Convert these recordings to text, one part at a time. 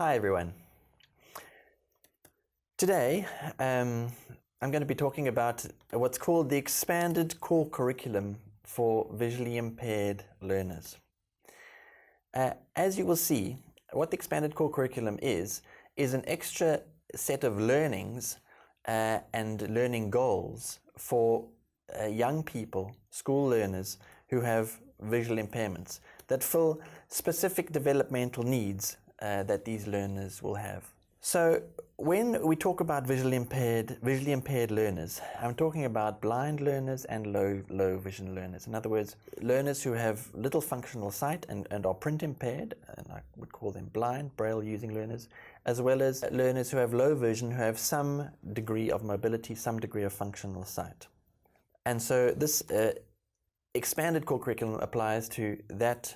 Hi everyone. Today I'm going to be talking about what's called the expanded core curriculum for visually impaired learners. As you will see, what the expanded core curriculum is an extra set of learnings and learning goals for young people, school learners who have visual impairments that fill specific developmental needs that these learners will have. So when we talk about visually impaired learners, I'm talking about blind learners and low vision learners. In other words, learners who have little functional sight and are print impaired, and I would call them blind, braille using learners, as well as learners who have low vision, who have some degree of mobility, some degree of functional sight. And so this expanded core curriculum applies to that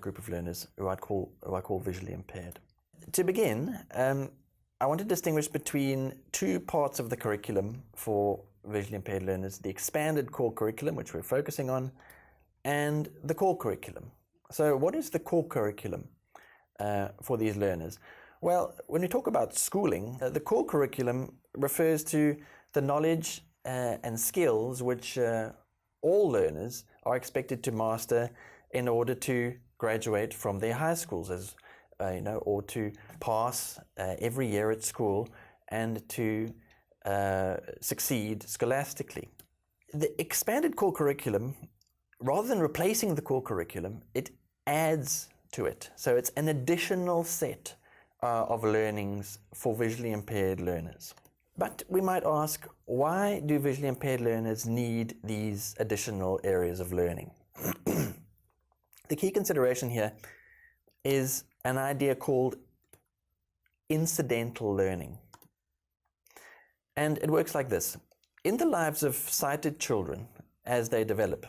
group of learners who I call visually impaired. To begin, I want to distinguish between two parts of the curriculum for visually impaired learners: the expanded core curriculum, which we're focusing on, and the core curriculum. So what is the core curriculum for these learners? Well, when we talk about schooling, the core curriculum refers to the knowledge and skills which all learners are expected to master in order to graduate from their high schools, or to pass every year at school and to succeed scholastically. The expanded core curriculum, rather than replacing the core curriculum, it adds to it. So it's an additional set of learnings for visually impaired learners. But we might ask, why do visually impaired learners need these additional areas of learning? The key consideration here is an idea called incidental learning. And it works like this. In the lives of sighted children, as they develop,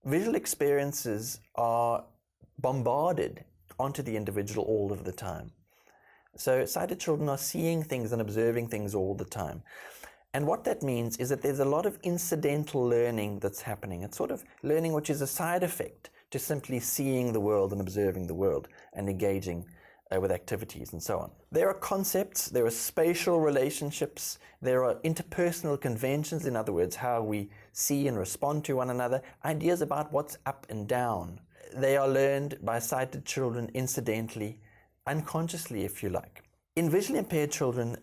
visual experiences are bombarded onto the individual all of the time. So sighted children are seeing things and observing things all the time. And what that means is that there's a lot of incidental learning that's happening. It's sort of learning which is a side effect to simply seeing the world and observing the world and engaging with activities and so on. There are concepts, there are spatial relationships, there are interpersonal conventions, in other words, how we see and respond to one another, ideas about what's up and down. They are learned by sighted children incidentally, unconsciously, if you like. In visually impaired children,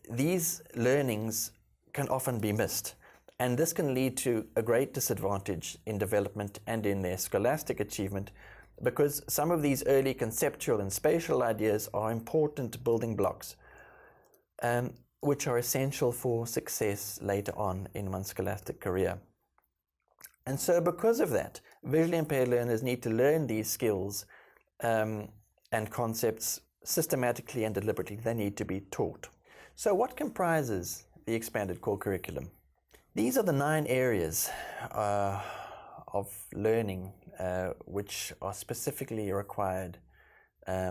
these learnings can often be missed, and this can lead to a great disadvantage in development and in their scholastic achievement, because some of these early conceptual and spatial ideas are important building blocks, which are essential for success later on in one's scholastic career. And so because of that, visually impaired learners need to learn these skills and concepts systematically and deliberately. They need to be taught. So what comprises the expanded core curriculum? These are the 9 areas of learning which are specifically required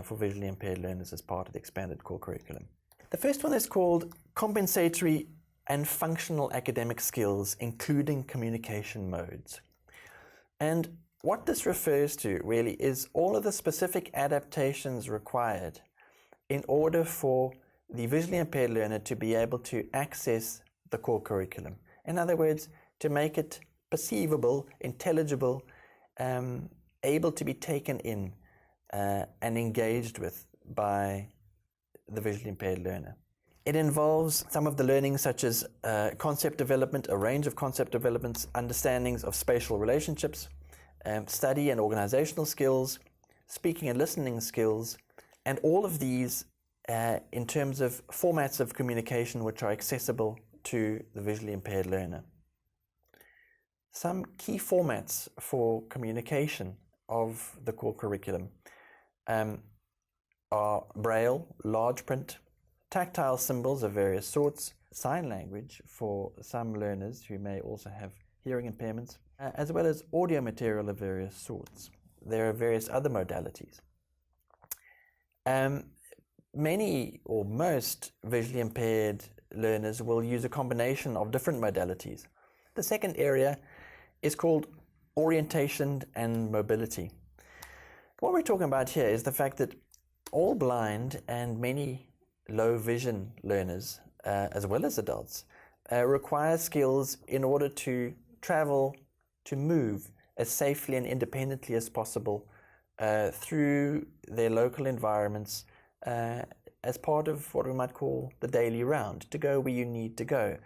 for visually impaired learners as part of the expanded core curriculum. The first one is called compensatory and functional academic skills, including communication modes. And what this refers to really is all of the specific adaptations required in order for the visually impaired learner to be able to access the core curriculum. In other words, to make it perceivable, intelligible, able to be taken in and engaged with by the visually impaired learner. It involves some of the learning such as concept development, a range of concept developments, understandings of spatial relationships, study and organizational skills, speaking and listening skills, and all of these in terms of formats of communication which are accessible to the visually impaired learner. Some key formats for communication of the core curriculum are braille, large print, tactile symbols of various sorts, sign language for some learners who may also have hearing impairments, as well as audio material of various sorts. There are various other modalities. Many or most visually impaired learners will use a combination of different modalities. The second area is called orientation and mobility. What we're talking about here is the fact that all blind and many low vision learners, as well as adults, require skills in order to travel, to move as safely and independently as possible through their local environments as part of what we might call the daily round, to go where you need to go,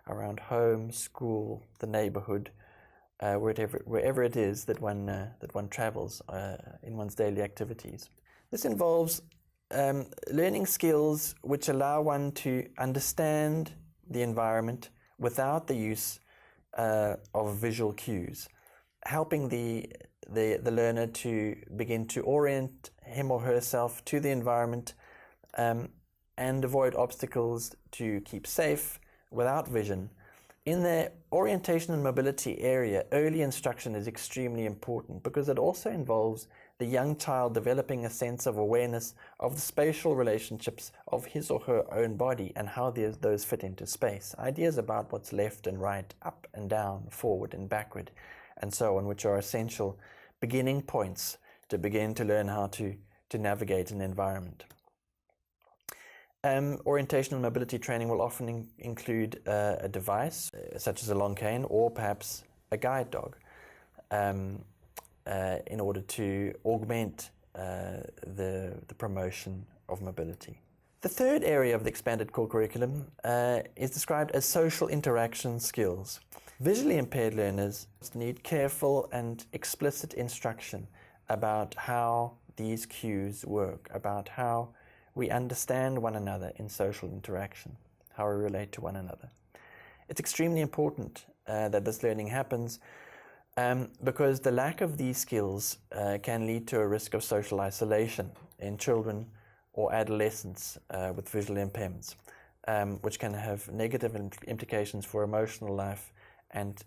around home, school, the neighborhood, wherever it is that one travels in one's daily activities. This involves learning skills which allow one to understand the environment without the use of visual cues, helping the learner to begin to orient him or herself to the environment and avoid obstacles, to keep safe without vision. In the orientation and mobility area, early instruction is extremely important because it also involves the young child developing a sense of awareness of the spatial relationships of his or her own body and how those fit into space. Ideas about what's left and right, up and down, forward and backward, and so on, which are essential beginning points to begin to learn how to navigate an environment. Orientation and mobility training will often include a device, such as a long cane or perhaps a guide dog, in order to augment the promotion of mobility. The third area of the expanded core curriculum is described as social interaction skills. Visually impaired learners need careful and explicit instruction about how these cues work, about how we understand one another in social interaction, how we relate to one another. It's extremely important that this learning happens because the lack of these skills can lead to a risk of social isolation in children or adolescents with visual impairments, which can have negative implications for emotional life and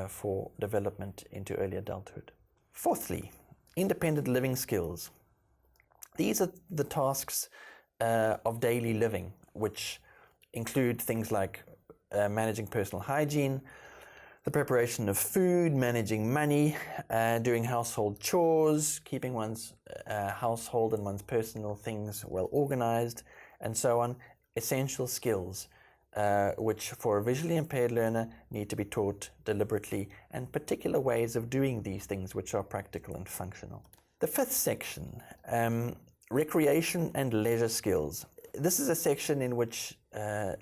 for development into early adulthood. Fourthly, independent living skills. These are the tasks of daily living, which include things like managing personal hygiene, the preparation of food, managing money, doing household chores, keeping one's household and one's personal things well organized, and so on. Essential skills which for a visually impaired learner need to be taught deliberately, and particular ways of doing these things which are practical and functional. The fifth section, recreation and leisure skills. This is a section in which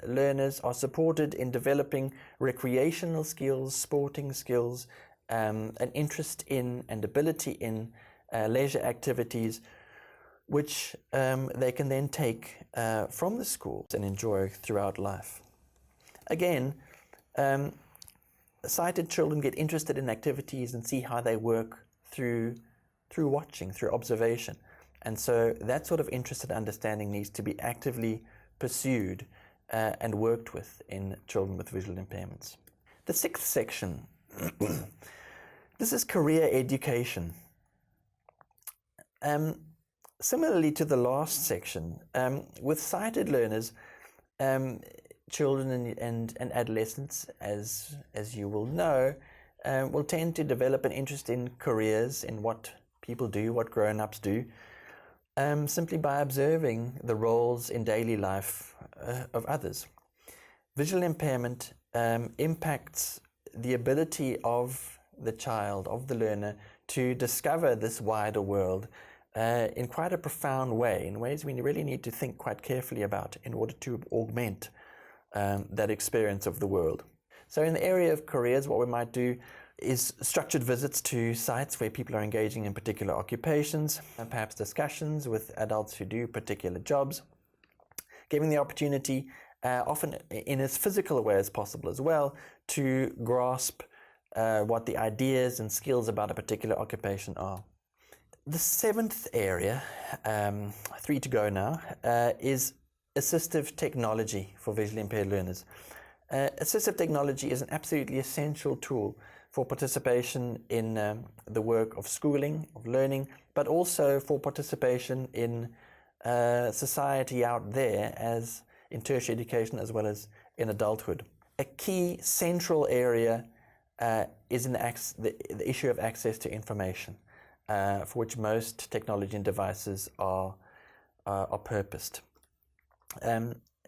learners are supported in developing recreational skills, sporting skills, an interest in and ability in leisure activities, which they can then take from the school and enjoy throughout life. Again, sighted children get interested in activities and see how they work through watching, through observation. And so that sort of interest and understanding needs to be actively pursued and worked with in children with visual impairments. The sixth section, this is career education. Similarly to the last section, with sighted learners, children and adolescents, as you will know, will tend to develop an interest in careers, in what people do, what grown-ups do, simply by observing the roles in daily life of others. Visual impairment impacts the ability of the child, of the learner, to discover this wider world in quite a profound way, in ways we really need to think quite carefully about in order to augment that experience of the world. So in the area of careers, what we might do is structured visits to sites where people are engaging in particular occupations, and perhaps discussions with adults who do particular jobs, giving the opportunity, often in as physical a way as possible as well, to grasp what the ideas and skills about a particular occupation are. The seventh area, 3 to go now, is assistive technology for visually impaired learners. Assistive technology is an absolutely essential tool for participation in the work of schooling, of learning, but also for participation in society out there, as in tertiary education as well as in adulthood. A key central area is in the issue of access to information. for which most technology and devices are purposed.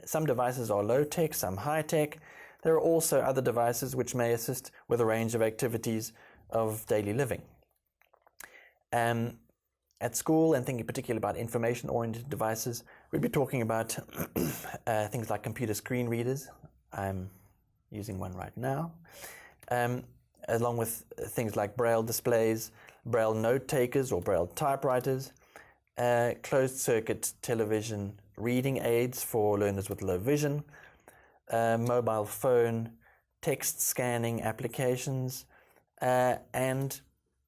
Some devices are low-tech, some high-tech. There are also other devices which may assist with a range of activities of daily living. At school, and thinking particularly about information-oriented devices, we'd be talking about things like computer screen readers. I'm using one right now. Along with things like Braille displays, Braille note takers or Braille typewriters, closed-circuit television reading aids for learners with low vision, mobile phone, text scanning applications, and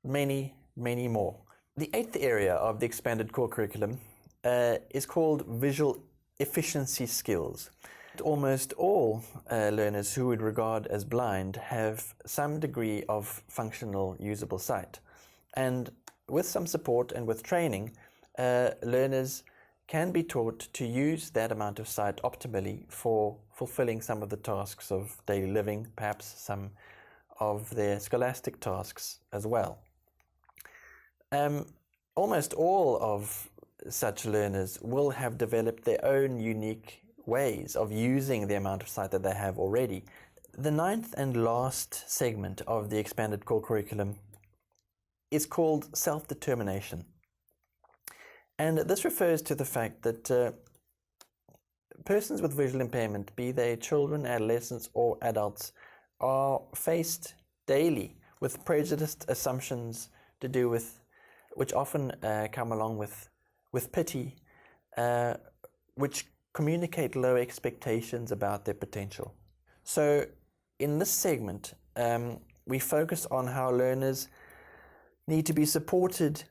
many, many more. The 8th area of the expanded core curriculum is called visual efficiency skills. Almost all learners who would regard as blind have some degree of functional usable sight. And with some support and with training, learners can be taught to use that amount of sight optimally for fulfilling some of the tasks of daily living, perhaps some of their scholastic tasks as well. Almost all of such learners will have developed their own unique ways of using the amount of sight that they have already. The 9th and last segment of the expanded core curriculum is called self-determination. And this refers to the fact that persons with visual impairment, be they children, adolescents, or adults, are faced daily with prejudiced assumptions to do with, which often come along with pity, which communicate low expectations about their potential. So in this segment, we focus on how learners need to be supported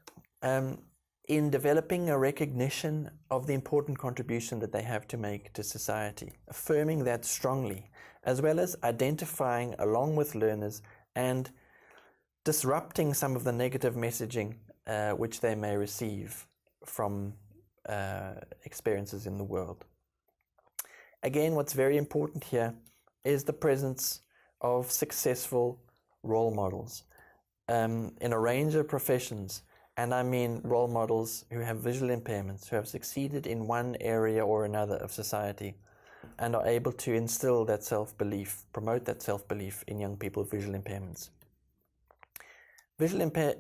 in developing a recognition of the important contribution that they have to make to society, affirming that strongly, as well as identifying along with learners and disrupting some of the negative messaging which they may receive from experiences in the world. Again, what's very important here is the presence of successful role models in a range of professions, and I mean role models who have visual impairments, who have succeeded in one area or another of society and are able to instill that self-belief, promote that self-belief in young people with visual impairments.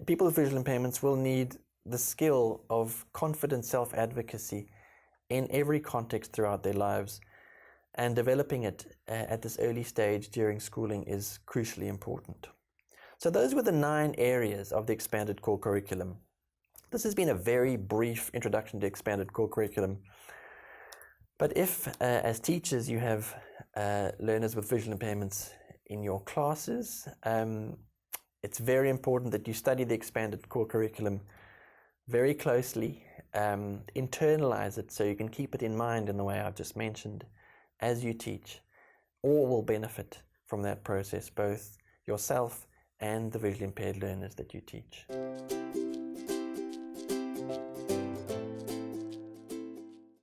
People with visual impairments will need the skill of confident self-advocacy in every context throughout their lives, and developing it at this early stage during schooling is crucially important. So those were the 9 areas of the expanded core curriculum. This has been a very brief introduction to expanded core curriculum, but if as teachers you have learners with visual impairments in your classes, it's very important that you study the expanded core curriculum very closely, internalize it so you can keep it in mind in the way I've just mentioned as you teach. All will benefit from that process, both yourself and the visually impaired learners that you teach.